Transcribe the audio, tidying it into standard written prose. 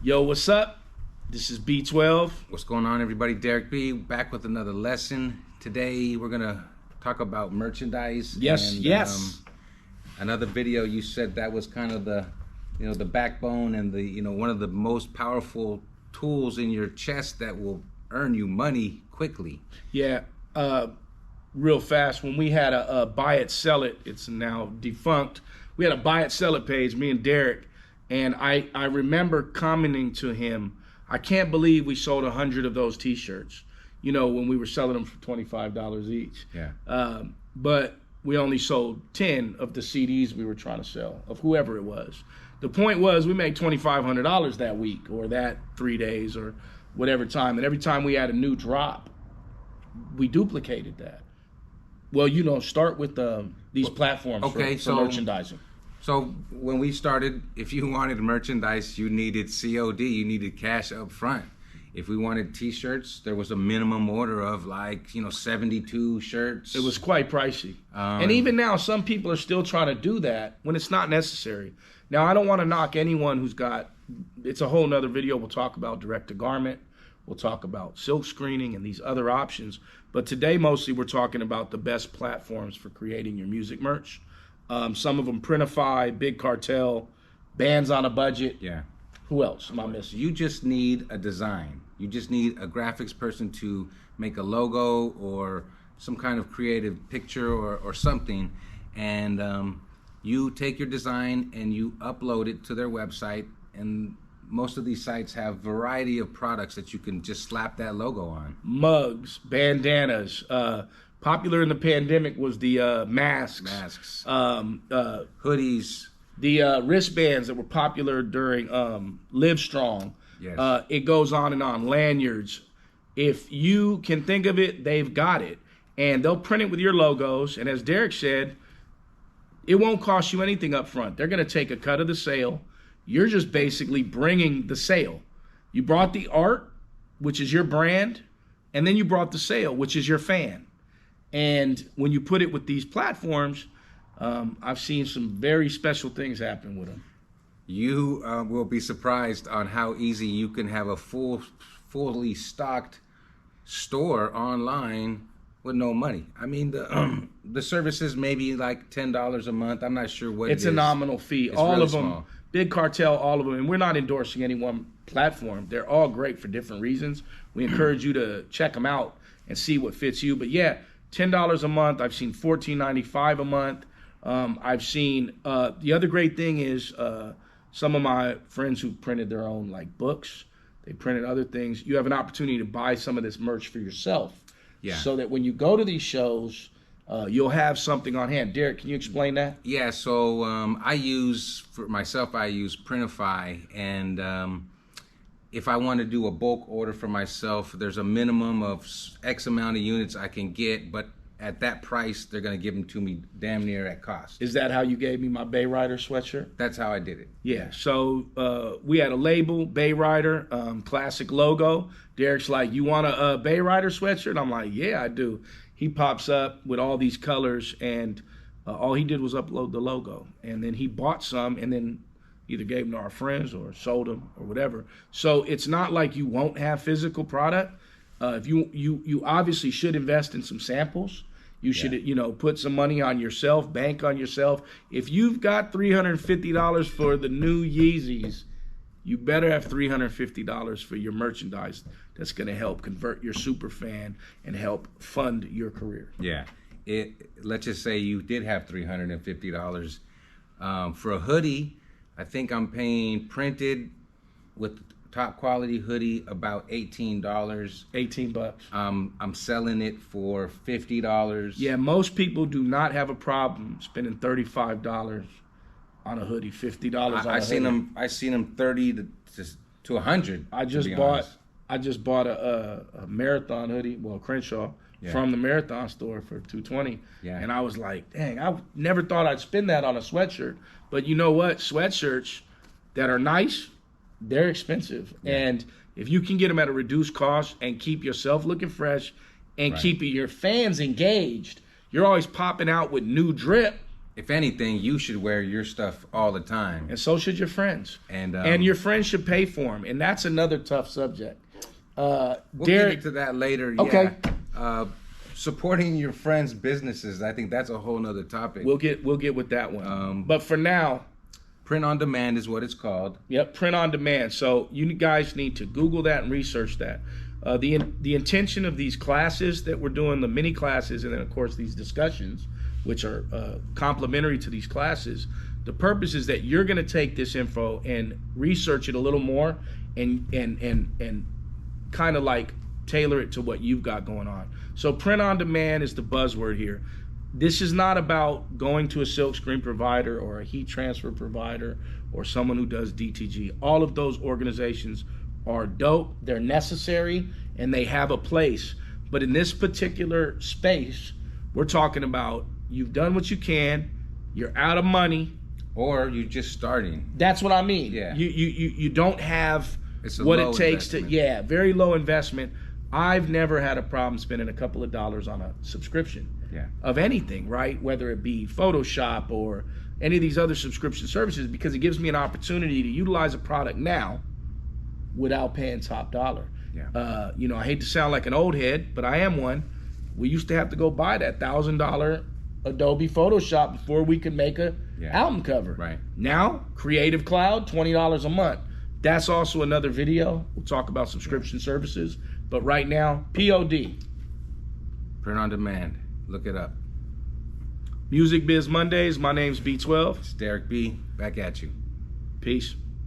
Yo, what's up? This is B12. What's going on, everybody? Daric B back with another lesson. Today we're gonna talk about merchandise. Yes. Another video, you said that was kind of the backbone and the one of the most powerful tools in your chest that will earn you money quickly. Yeah. Real fast, when we had a buy it, sell it, it's now defunct. We had a buy it, sell it page, me and Daric, and I remember commenting to him, I can't believe we sold 100 of those t-shirts, when we were selling them for $25 each. Yeah. But we only sold 10 of the CDs we were trying to sell, of whoever it was. The point was we made $2,500 that week or that 3 days or whatever time. And every time we had a new drop, we duplicated that. Well, start with these platforms for merchandising. So when we started, if you wanted merchandise, you needed COD, you needed cash up front. If we wanted t-shirts, there was a minimum order of 72 shirts. It was quite pricey. And even now, some people are still trying to do that when it's not necessary. Now, I don't want to knock anyone who's it's a whole nother video. We'll talk about direct to garment. We'll talk about silk screening and these other options. But today, mostly, we're talking about the best platforms for creating your music merch. Some of them, Printify, Big Cartel, Bands on a Budget. Yeah. Who else am I missing? You just need a design. You just need a graphics person to make a logo or some kind of creative picture or something. And you take your design and you upload it to their website. And most of these sites have a variety of products that you can just slap that logo on. Mugs, bandanas. Popular in the pandemic was the masks. Hoodies. The wristbands that were popular during Live Strong. Yes. It goes on and on. Lanyards. If you can think of it, they've got it. And they'll print it with your logos. And as Daric said, it won't cost you anything up front. They're going to take a cut of the sale. You're just basically bringing the sale. You brought the art, which is your brand, and then you brought the sale, which is your fan. And when you put it with these platforms, I've seen some very special things happen with them. You will be surprised on how easy you can have a fully stocked store online with no money. I mean, the services maybe like $10 a month. I'm not sure what it's a nominal fee. It's all really of them, small. Big Cartel, all of them. And we're not endorsing any one platform. They're all great for different reasons. We encourage you to check them out and see what fits you. But yeah, $10 a month. I've seen $14.95 a month. I've seen the other great thing is some of my friends who printed their own books. They printed other things. You have an opportunity to buy some of this merch for yourself. Yeah. So that when you go to these shows, you'll have something on hand. Daric, can you explain that? Yeah, so I use Printify, and if I want to do a bulk order for myself, there's a minimum of X amount of units I can get, but at that price, they're going to give them to me damn near at cost. Is that how you gave me my Bay Rider sweatshirt? That's how I did it. Yeah, so we had a label, Bay Rider, classic logo. Daric's like, you want a Bay Rider sweatshirt? I'm like, yeah, I do. He pops up with all these colors, and all he did was upload the logo. And then he bought some and then either gave them to our friends or sold them or whatever. So it's not like you won't have physical product. If you obviously should invest in some samples. You should, put some money on yourself, bank on yourself. If you've got $350 for the new Yeezys, you better have $350 for your merchandise that's going to help convert your super fan and help fund your career. Yeah. Let's just say you did have $350 for a hoodie. I think I'm paying printed with top quality hoodie about $18. $18. I'm selling it for $50. Yeah, most people do not have a problem spending $35 on a hoodie, $50 on a hoodie. I seen them 30 to 100. I just bought a marathon hoodie, Crenshaw, from the marathon store for $220. Yeah. And I was like, dang, I never thought I'd spend that on a sweatshirt. But you know what? Sweatshirts that are nice, they're expensive. Yeah. And if you can get them at a reduced cost and keep yourself looking fresh and keep your fans engaged, you're always popping out with new drip. if anything, you should wear your stuff all the time. And so should your friends. And your friends should pay for them. And that's another tough subject. We'll Daric, get into that later. Okay. Yeah. Supporting your friends' businesses, I think that's a whole nother topic. We'll get with that one. But for now, print on demand is what it's called. Yep, print on demand. So you guys need to Google that and research that. The intention of these classes that we're doing, the mini classes, and then of course these discussions, which are complementary to these classes, the purpose is that you're going to take this info and research it a little more and kind of like tailor it to what you've got going on. So print on demand is the buzzword here. This is not about going to a silkscreen provider or a heat transfer provider or someone who does DTG. All of those organizations are dope, they're necessary, and they have a place. But in this particular space, we're talking about you've done what you can, you're out of money, or you're just starting. That's what I mean. Yeah. You don't have It's a what low it takes investment. very low investment. I've never had a problem spending a couple of dollars on a subscription of anything, right? Whether it be Photoshop or any of these other subscription services, because it gives me an opportunity to utilize a product now without paying top dollar. Yeah. I hate to sound like an old head, but I am one. We used to have to go buy that $1,000 Adobe Photoshop before we could make a album cover. Right. Now, Creative Cloud, $20 a month. That's also another video. We'll talk about subscription services. But right now, POD. Print on demand. Look it up. Music Biz Mondays. My name's B12. It's Daric B. Back at you. Peace.